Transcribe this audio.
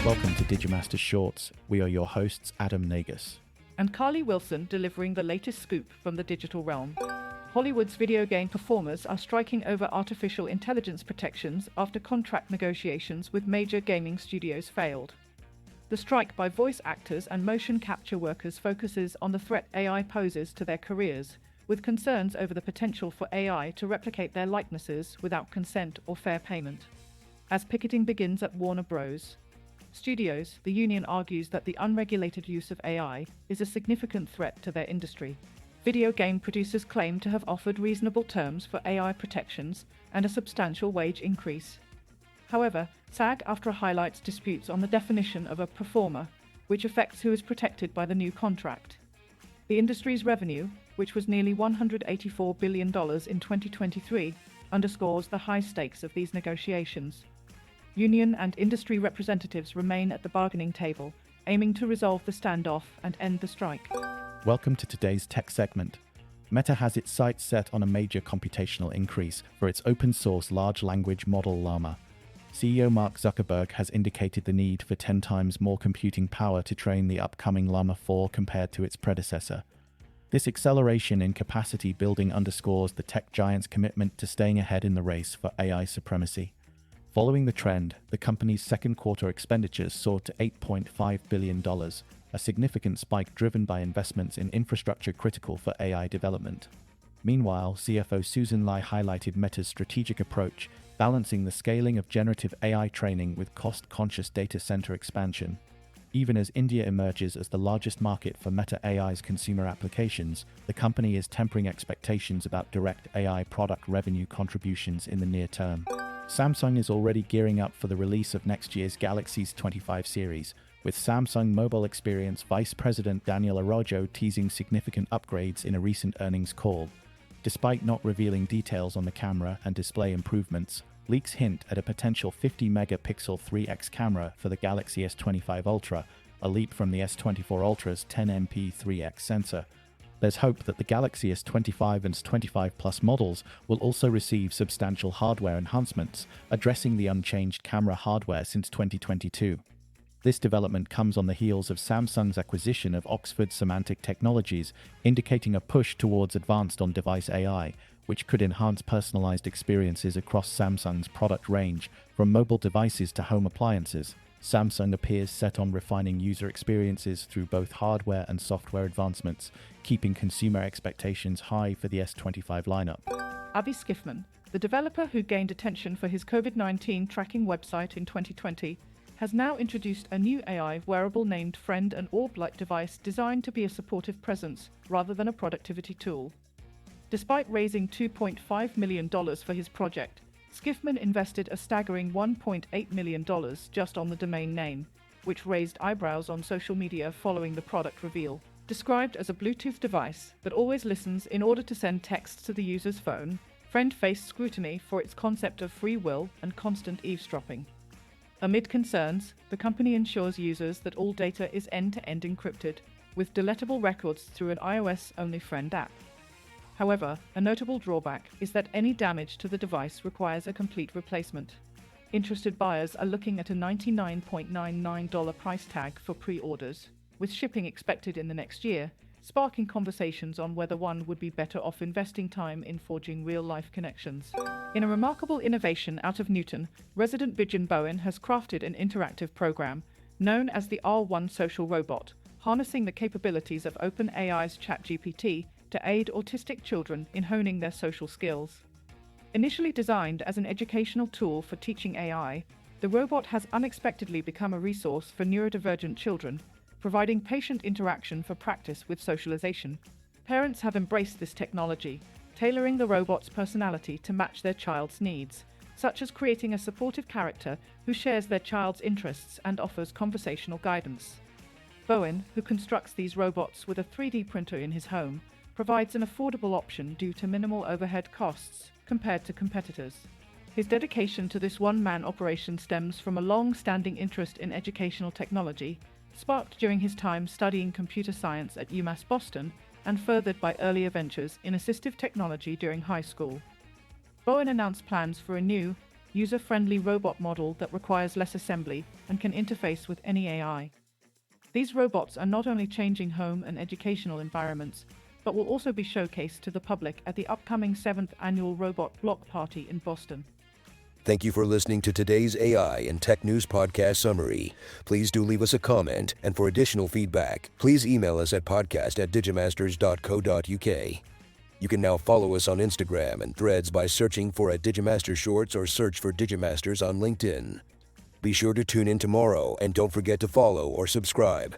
Welcome to Digimasters Shorts. We are your hosts, Adam Nagus. And Carly Wilson delivering the latest scoop from the digital realm. Hollywood's video game performers are striking over artificial intelligence protections after contract negotiations with major gaming studios failed. The strike by voice actors and motion capture workers focuses on the threat AI poses to their careers, with concerns over the potential for AI to replicate their likenesses without consent or fair payment. As picketing begins at Warner Bros. Studios, the union argues that the unregulated use of AI is a significant threat to their industry. Video game producers claim to have offered reasonable terms for AI protections and a substantial wage increase. However, SAG-AFTRA highlights disputes on the definition of a performer, which affects who is protected by the new contract. The industry's revenue, which was nearly $184 billion in 2023, underscores the high stakes of these negotiations. Union and industry representatives remain at the bargaining table, aiming to resolve the standoff and end the strike. Welcome to today's tech segment. Meta has its sights set on a major computational increase for its open-source large language model Llama. CEO Mark Zuckerberg has indicated the need for 10 times more computing power to train the upcoming Llama 4 compared to its predecessor. This acceleration in capacity building underscores the tech giant's commitment to staying ahead in the race for AI supremacy. Following the trend, the company's second quarter expenditures soared to $8.5 billion, a significant spike driven by investments in infrastructure critical for AI development. Meanwhile, CFO Susan Lai highlighted Meta's strategic approach, balancing the scaling of generative AI training with cost-conscious data center expansion. Even as India emerges as the largest market for Meta AI's consumer applications, the company is tempering expectations about direct AI product revenue contributions in the near term. Samsung is already gearing up for the release of next year's Galaxy S25 series, with Samsung Mobile Experience Vice President Daniel Araujo teasing significant upgrades in a recent earnings call. Despite not revealing details on the camera and display improvements, leaks hint at a potential 50-megapixel 3x camera for the Galaxy S25 Ultra, a leap from the S24 Ultra's 10MP 3x sensor. There's hope that the Galaxy S25 and S25 Plus models will also receive substantial hardware enhancements, addressing the unchanged camera hardware since 2022. This development comes on the heels of Samsung's acquisition of Oxford Semantic Technologies, indicating a push towards advanced on-device AI, which could enhance personalized experiences across Samsung's product range, from mobile devices to home appliances. Samsung appears set on refining user experiences through both hardware and software advancements, keeping consumer expectations high for the S25 lineup. Avi Skiffman, the developer who gained attention for his COVID-19 tracking website in 2020, has now introduced a new AI wearable named Friend, an orb-like device designed to be a supportive presence rather than a productivity tool. Despite raising $2.5 million for his project, Skiffman invested a staggering $1.8 million just on the domain name, which raised eyebrows on social media following the product reveal. Described as a Bluetooth device that always listens in order to send texts to the user's phone, Friend faced scrutiny for its concept of free will and constant eavesdropping. Amid concerns, the company ensures users that all data is end-to-end encrypted, with deletable records through an iOS-only Friend app. However, a notable drawback is that any damage to the device requires a complete replacement. Interested buyers are looking at a $99.99 price tag for pre-orders, with shipping expected in the next year, sparking conversations on whether one would be better off investing time in forging real-life connections. In a remarkable innovation out of Newton, resident Bijan Bowen has crafted an interactive program known as the R1 Social Robot, harnessing the capabilities of OpenAI's ChatGPT to aid autistic children in honing their social skills. Initially designed as an educational tool for teaching AI, the robot has unexpectedly become a resource for neurodivergent children, providing patient interaction for practice with socialization. Parents have embraced this technology, tailoring the robot's personality to match their child's needs, such as creating a supportive character who shares their child's interests and offers conversational guidance. Bowen, who constructs these robots with a 3D printer in his home, provides an affordable option due to minimal overhead costs compared to competitors. His dedication to this one-man operation stems from a long-standing interest in educational technology, sparked during his time studying computer science at UMass Boston and furthered by earlier ventures in assistive technology during high school. Bowen announced plans for a new, user-friendly robot model that requires less assembly and can interface with any AI. These robots are not only changing home and educational environments, but will also be showcased to the public at the upcoming 7th Annual Robot Block Party in Boston. Thank you for listening to today's AI and Tech News Podcast Summary. Please do leave us a comment, and for additional feedback, please email us at podcast@digimasters.co.uk. You can now follow us on Instagram and Threads by searching for @Digimasters Shorts or search for Digimasters on LinkedIn. Be sure to tune in tomorrow and don't forget to follow or subscribe.